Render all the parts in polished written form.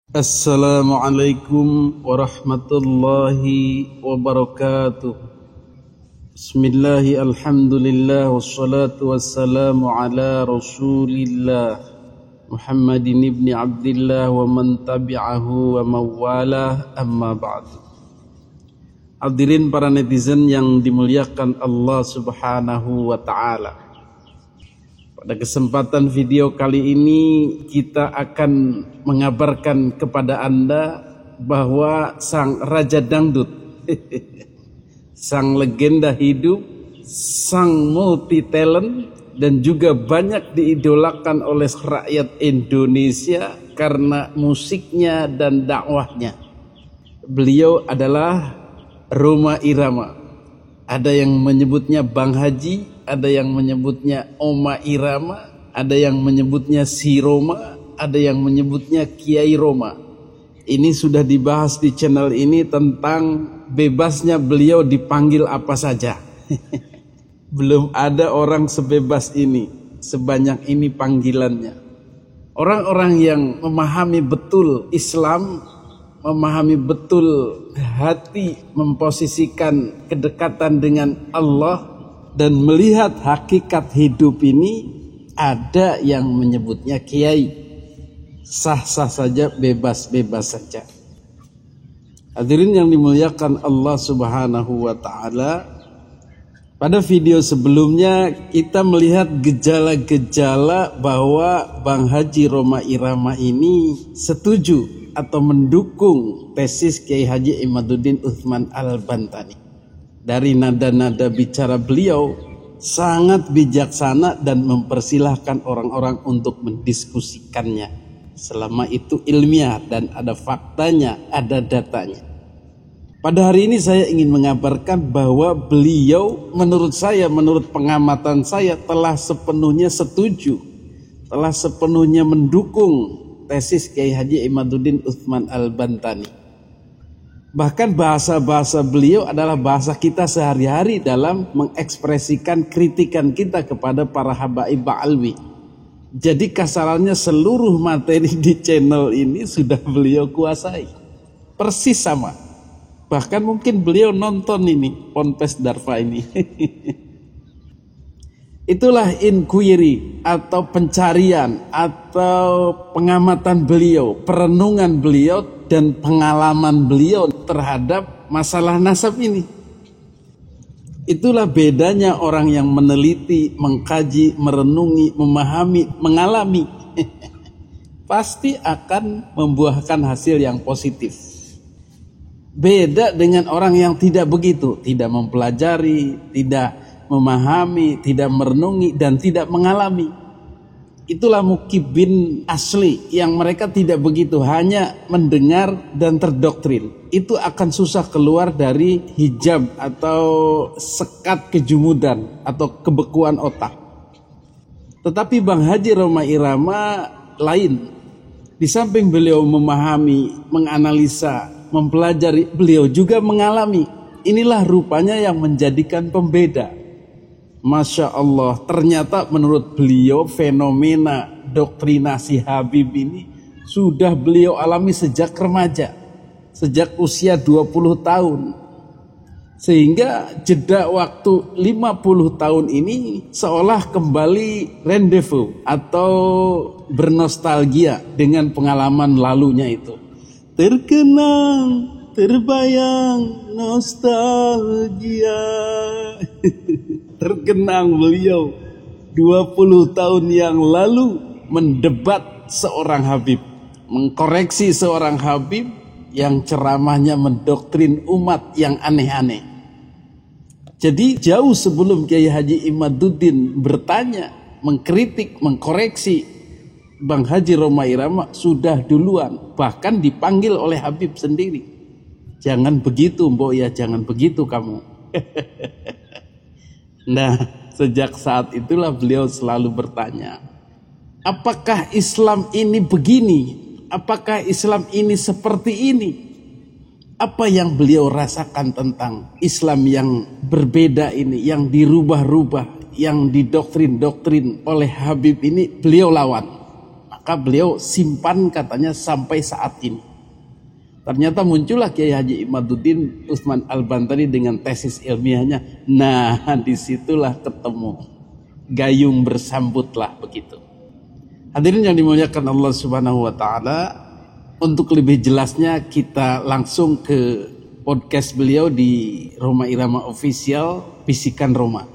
Assalamualaikum warahmatullahi wabarakatuh. Bismillahi alhamdulillah wassalatu wassalamu ala rasulillah Muhammadin ibni Abdillah wa man tabi'ahu wa mawalah, amma ba'du. Hadirin para netizen yang dimuliakan Allah subhanahu wa ta'ala, pada kesempatan video kali ini kita akan mengabarkan kepada Anda bahwa sang Raja Dangdut, sang legenda hidup, sang multi talent, dan juga banyak diidolakan oleh rakyat Indonesia karena musiknya dan dakwahnya. Beliau adalah Rhoma Irama. Ada yang menyebutnya Bang Haji, ada yang menyebutnya Oma Irama, ada yang menyebutnya Si Roma, ada yang menyebutnya Kiai Roma. Ini sudah dibahas di channel ini tentang bebasnya beliau dipanggil apa saja. Belum ada orang sebebas ini, sebanyak ini panggilannya. Orang-orang yang memahami betul Islam, memahami betul hati, memposisikan kedekatan dengan Allah, dan melihat hakikat hidup ini, ada yang menyebutnya kiai. Sah-sah saja, bebas-bebas saja. Hadirin yang dimuliakan Allah subhanahu wa ta'ala, pada video sebelumnya kita melihat gejala-gejala bahwa Bang Haji Rhoma Irama ini setuju atau mendukung tesis Kiai Haji Imaduddin Utsman Al-Bantani. Dari nada-nada bicara beliau sangat bijaksana dan mempersilahkan orang-orang untuk mendiskusikannya selama itu ilmiah dan ada faktanya, ada datanya. Pada hari ini saya ingin mengabarkan bahwa beliau menurut saya, menurut pengamatan saya, telah sepenuhnya setuju, telah sepenuhnya mendukung tesis Kiai Haji Imaduddin Utsman Al-Bantani. Bahkan bahasa-bahasa beliau adalah bahasa kita sehari-hari dalam mengekspresikan kritikan kita kepada para habaib ba'alwi. Jadi kasarannya seluruh materi di channel ini sudah beliau kuasai. Persis sama. Bahkan mungkin beliau nonton ini, Ponpes Darfa ini. Itulah inquiry atau pencarian atau pengamatan beliau, perenungan beliau dan pengalaman beliau terhadap masalah nasab ini. Itulah bedanya orang yang meneliti, mengkaji, merenungi, memahami, mengalami. Pasti akan membuahkan hasil yang positif. Beda dengan orang yang tidak begitu, tidak mempelajari, tidak memahami, tidak merenungi, dan tidak mengalami. Itulah mukibin asli, yang mereka tidak begitu, hanya mendengar dan terdoktrin. Itu akan susah keluar dari hijab atau sekat kejumudan atau kebekuan otak. Tetapi Bang Haji Rhoma Irama lain. Di samping beliau memahami, menganalisa, mempelajari, beliau juga mengalami. Inilah rupanya yang menjadikan pembeda. Masya Allah, ternyata menurut beliau fenomena doktrinasi Habib ini sudah beliau alami sejak remaja, sejak usia 20 tahun. Sehingga jeda waktu 50 tahun ini seolah kembali rendezvous atau bernostalgia dengan pengalaman lalunya itu. Terkenang, terbayang, nostalgia. Terkenang beliau 20 tahun yang lalu mendebat seorang Habib, mengkoreksi seorang Habib yang ceramahnya mendoktrin umat yang aneh-aneh. Jadi jauh sebelum Kiai Haji Imaduddin bertanya, mengkritik, mengkoreksi, Bang Haji Rhoma Irama sudah duluan, bahkan dipanggil oleh Habib sendiri. Jangan begitu Mbok ya, jangan begitu kamu. Nah, sejak saat itulah beliau selalu bertanya, apakah Islam ini begini? Apakah Islam ini seperti ini? Apa yang beliau rasakan tentang Islam yang berbeda ini, yang dirubah-rubah, yang didoktrin-doktrin oleh Habib ini, beliau lawan. Maka beliau simpan katanya sampai saat ini. Ternyata muncullah Kiai Haji Imaduddin Utsman Al-Bantani dengan tesis ilmiahnya. Nah, disitulah ketemu. Gayung bersambutlah begitu. Hadirin yang dimuliakan Allah Subhanahu wa taala, untuk lebih jelasnya kita langsung ke podcast beliau di Rhoma Irama Official Bisikan Roma.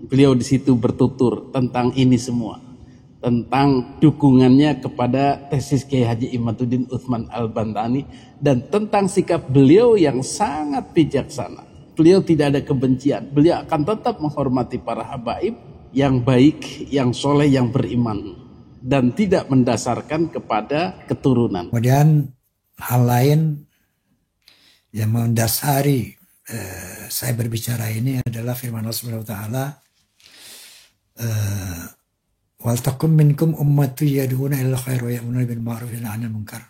Beliau di situ bertutur tentang ini semua. Tentang dukungannya kepada tesis Kiai Haji Imaduddin Utsman Al-Bantani dan tentang sikap beliau yang sangat bijaksana. Beliau tidak ada kebencian. Beliau akan tetap menghormati para habaib yang baik, yang soleh, yang beriman dan tidak mendasarkan kepada keturunan. Kemudian hal lain yang mendasari saya berbicara ini adalah firman Allah Subhanahu wa taala, wal takum minkum ummatu yad'una ilal khair wa ya'muruna bil ma'ruf wa yanhauna 'anil munkar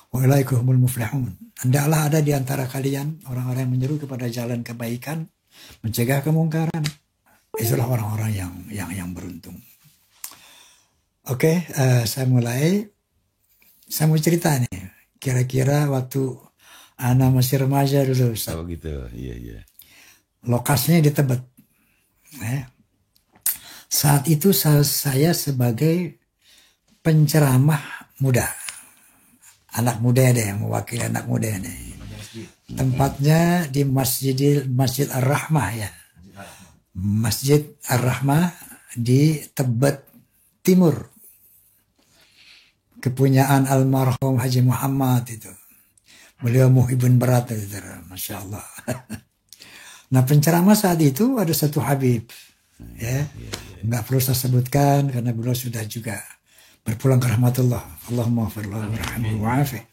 wa ulaika humul muflihun. Hendaklah ada di antara kalian orang-orang yang menyeru kepada jalan kebaikan, mencegah kemungkaran. Itulah orang-orang yang beruntung. Oke, saya mulai. Saya mau cerita nih. Kira-kira waktu anak masih remaja dulu, Ustaz. Oh gitu, iya. Lokasinya di Tebet. Saat itu saya sebagai penceramah muda. Anak muda deh, yang mewakili anak muda nih. Tempatnya di Masjid Ar-Rahmah ya. Masjid Ar-Rahmah di Tebet Timur. Kepunyaan almarhum Haji Muhammad itu. Beliau muhibun berat itu. Masya Allah. Nah, penceramah saat itu ada satu Habib. Ya, nggak perlu saya sebutkan karena beliau sudah juga berpulang ke rahmatullah. Allahumma firlahu warhamhu wa'afih.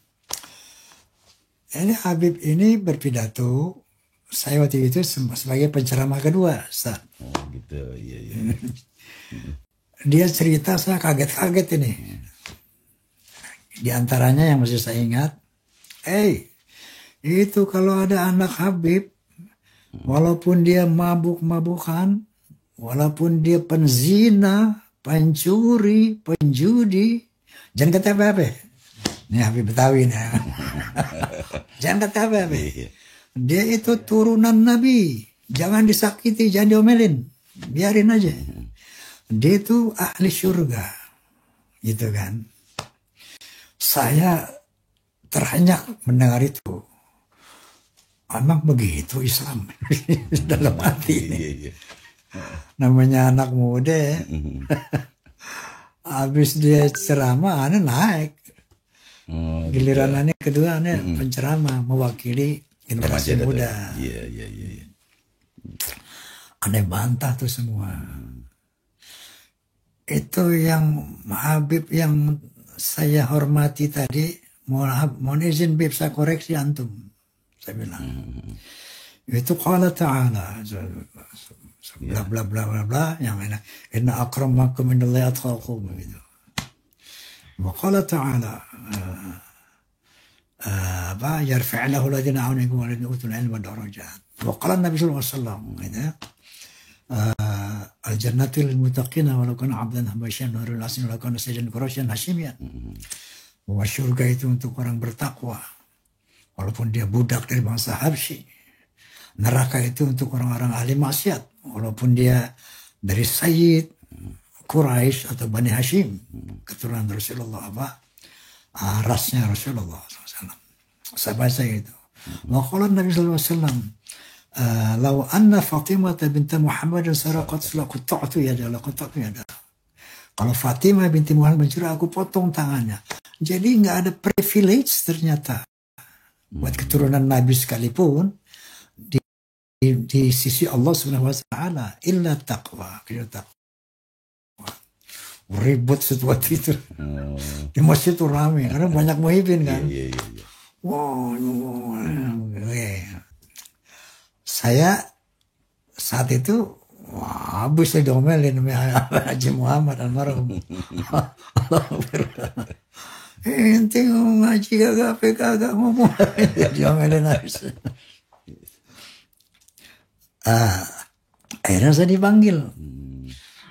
Ini Habib ini berpidato. Saya waktu itu sebagai penceramah kedua, Ustaz. Oh gitu, iya. Dia cerita, saya kaget-kaget ini. Di antaranya yang masih saya ingat, itu kalau ada anak Habib, walaupun dia mabuk-mabukan, walaupun dia penzina, pencuri, penjudi, jangan kata apa-apa. Ini Habib Betawi nih. Jangan kata apa-apa. Dia itu turunan Nabi. Jangan disakiti, jangan diomelin. Biarin aja. Dia itu ahli surga. Gitu kan. Saya terenyak mendengar itu. Emang begitu Islam. Dalam hati ini. Namanya anak muda ya. Habis dia ceramah, aneh naik. Giliran aneh kedua, aneh penceramah. Mewakili generasi muda. Iya. Aneh bantah tuh semua. Itu yang Habib yang saya hormati tadi, mohon izin Bib, saya koreksi antum. Saya bilang. Itu qala ta'ala. Bla bla bla bla bla. Yang inna akramakum indallahi atqakum. Gitu. Wa qala ta'ala. يرفع له الذين آمنوا منكم والذين أوتوا العلم درجات. وقال النبي صلى الله عليه وسلم الجنة للمتقين ولو كان عبدا habasyan nurul asin ولو كان sayyidan quraisyan hasyimiyan. Bahwa surga itu untuk orang bertakwa walaupun dia budak dari bangsa Habsyi. Neraka itu untuk orang-orang ahli maksiat walaupun dia dari Sayyid Quraisy atau Bani Hashim, keturunan Rasulullah rasnya Rasulullah SAW. Saya baca itu. Wa Nabi sallallahu alaihi wasallam, "Law anna Fatimah binti Muhammad saraqat laqata'tu yadaha laqata'tu yadaha." Kalau Fatimah binti Muhammad mencuri, aku potong tangannya. Jadi nggak ada privilege ternyata buat keturunan Nabi sekalipun di sisi Allah Subhanahu wa taala illa taqwa, ribut sesuatu itu. Di masjid itu ramai karena banyak muhibin kan. Iya. Wow. Saya saat itu habis saya diomelin sama Haji Muhammad almarhum. Ente ngaji kagak ngomong. Diomelin habis. Akhirnya saya dipanggil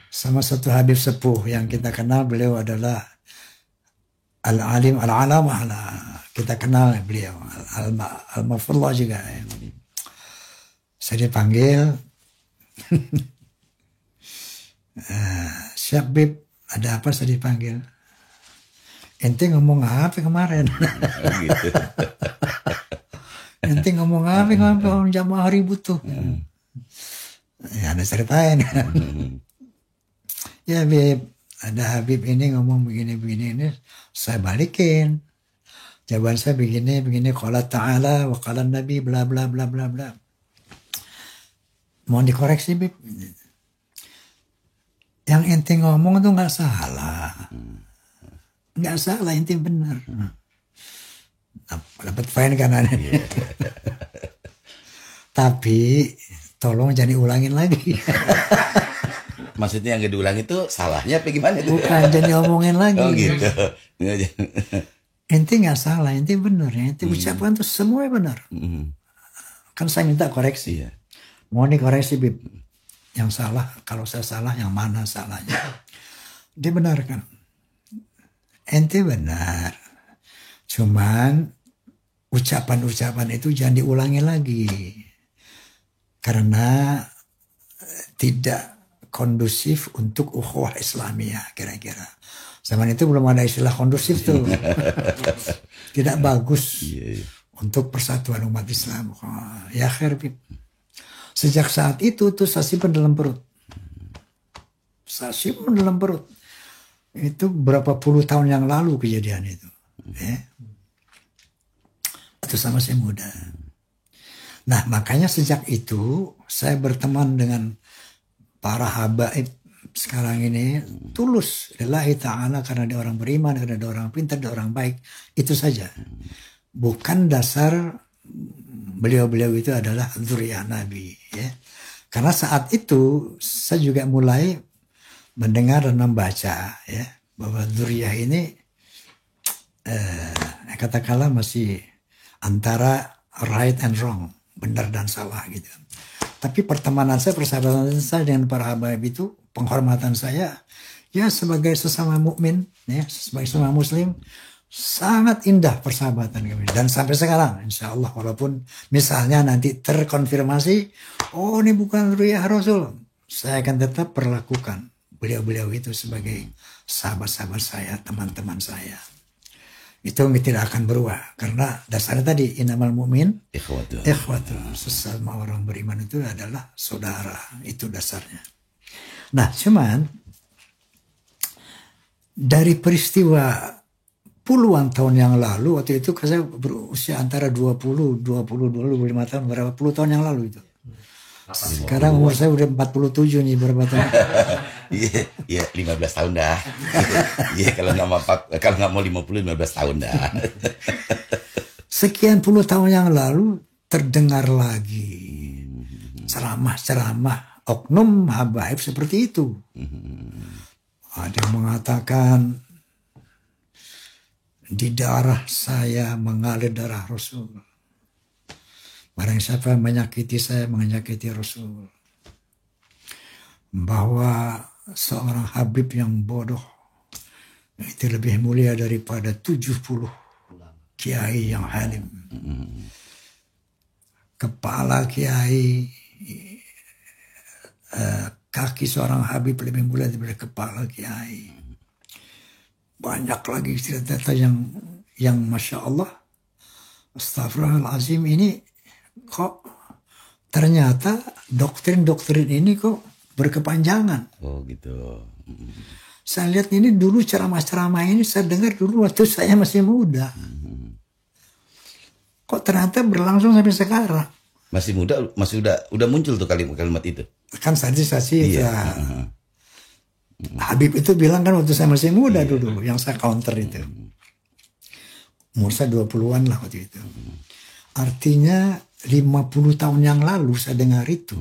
sama satu Habib sepuh yang kita kenal. Beliau adalah Al-Alim Al-Alamah lah. Kita kenal beliau. Al-Mafullah juga. Saya dipanggil. Siap Bib, ada apa saya dipanggil? Ente ngomong apa kemarin? Gitu. Ente ngomong apa kemarin jamaah ribut tuh? Ya ada ceritain. Ya Bib, ada Habib ini ngomong begini-begini ini, saya balikin. Jawaban saya begini, qala ta'ala wa qala nabi bla bla bla bla bla. Mau dikoreksi Bib. Yang ente ngomong tuh nggak salah. Nggak salah, ente benar. Dapat fine kan aneh. Tapi tolong jangan diulangin lagi. Maksudnya yang diulangi itu salahnya apa gimana itu? Bukan, jangan diomongin lagi. Oh gitu. Ente nggak salah, ente benar ya. Ente ucapan tuh semua benar. Kan saya minta koreksi. Iya. Mau dikoreksi Bib. Yang salah, kalau saya salah, yang mana salahnya? Dia benar kan? Ente benar. Cuman ucapan-ucapan itu jangan diulangi lagi. Karena tidak kondusif untuk ukhuwah Islamiyah kira-kira. Zaman itu belum ada istilah kondusif tuh. Tidak bagus untuk persatuan umat Islam. Ya khair Bib. Sejak saat itu tuh saya simpan dalam perut. Saya simpan dalam perut. Itu berapa puluh tahun yang lalu kejadian itu. Itu sama saya muda. Nah makanya sejak itu saya berteman dengan para habaib sekarang ini tulus. Lillahi ta'ala, karena dia orang beriman, karena dia orang pintar, dia orang baik. Itu saja. Bukan dasar beliau-beliau itu adalah dzurriyyah Nabi, ya. Karena saat itu saya juga mulai mendengar dan membaca, ya, bahwa dzurriyyah ini katakanlah masih antara right and wrong, benar dan salah gitu. Tapi pertemanan saya, persahabatan saya dengan para habaib itu, penghormatan saya, ya sebagai sesama mukmin, ya, sebagai sesama muslim, sangat indah persahabatan kami. Dan sampai sekarang insya Allah, walaupun misalnya nanti terkonfirmasi oh ini bukan dzurriyyah Rasul, saya akan tetap perlakukan beliau-beliau itu sebagai sahabat-sahabat saya, teman-teman saya. Itu tidak akan berubah karena dasarnya tadi innamal mu'min ikhwatu. Sesama orang beriman itu adalah saudara, itu dasarnya. Nah cuman dari peristiwa puluhan tahun yang lalu, waktu itu saya berusia antara 25 tahun, berapa puluh tahun yang lalu itu. Sekarang umur saya udah 47 nih, berapa tahun? Iya, 15 tahun dah. Iya, kalau nggak mau 50, 15 tahun dah. Sekian puluh tahun yang lalu terdengar lagi ceramah-ceramah oknum habaib seperti itu. Ada yang mengatakan di darah saya mengalir darah Rasul. Barang siapa menyakiti saya, menyakiti Rasul. Bahwa seorang Habib yang bodoh itu lebih mulia daripada 70 kiai yang halim. Kepala kiai, kaki seorang Habib lebih mulia daripada kepala kiai. Banyak lagi cerita yang Masya Allah, Astaghfirullahaladzim, ini kok ternyata doktrin-doktrin ini kok berkepanjangan. Oh gitu. Saya lihat ini dulu ceramah-ceramah ini saya dengar dulu waktu saya masih muda. Kok ternyata berlangsung sampai sekarang. Masih muda, udah muncul tuh kalimat itu. Kan tadi saya sih iya. Habib itu bilang kan waktu saya masih muda dulu, yang saya counter itu. Umur saya 20-an lah waktu itu. Artinya 50 tahun yang lalu saya dengar itu.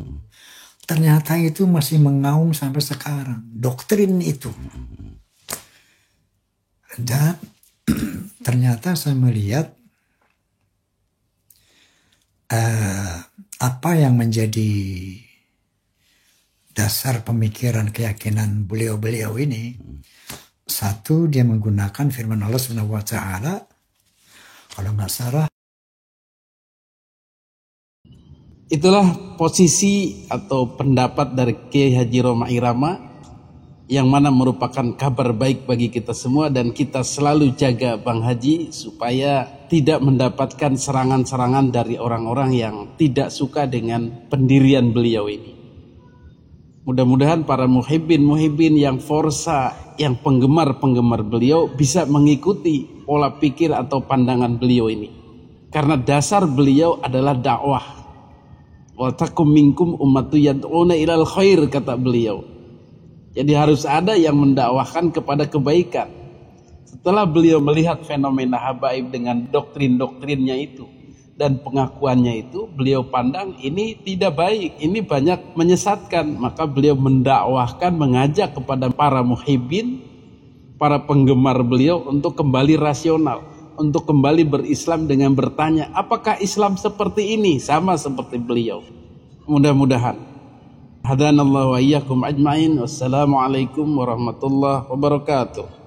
Ternyata itu masih mengaum sampai sekarang. Doktrin itu. Dan ternyata saya melihat apa yang menjadi dasar pemikiran keyakinan beliau-beliau ini Satu, dia menggunakan firman Allah Subhanahu wa taala, kalau nggak salah. Itulah posisi atau pendapat dari Kiai Haji Roma Irama yang mana merupakan kabar baik bagi kita semua, dan kita selalu jaga Bang Haji supaya tidak mendapatkan serangan-serangan dari orang-orang yang tidak suka dengan pendirian beliau ini. Mudah-mudahan para muhibbin yang forsa, yang penggemar beliau bisa mengikuti pola pikir atau pandangan beliau ini. Karena dasar beliau adalah dakwah. Wa takum minkum ummatu yad'una ilal khair, kata beliau. Jadi harus ada yang mendakwahkan kepada kebaikan. Setelah beliau melihat fenomena habaib dengan doktrin-doktrinnya itu dan pengakuannya itu, beliau pandang ini tidak baik, ini banyak menyesatkan. Maka beliau mendakwahkan, mengajak kepada para muhibbin, para penggemar beliau untuk kembali rasional, untuk kembali berislam dengan bertanya, apakah Islam seperti ini? Sama seperti beliau. Mudah-mudahan. Hadanallahu wa iyyakum ajma'in. Wassalamualaikum warahmatullahi wabarakatuh.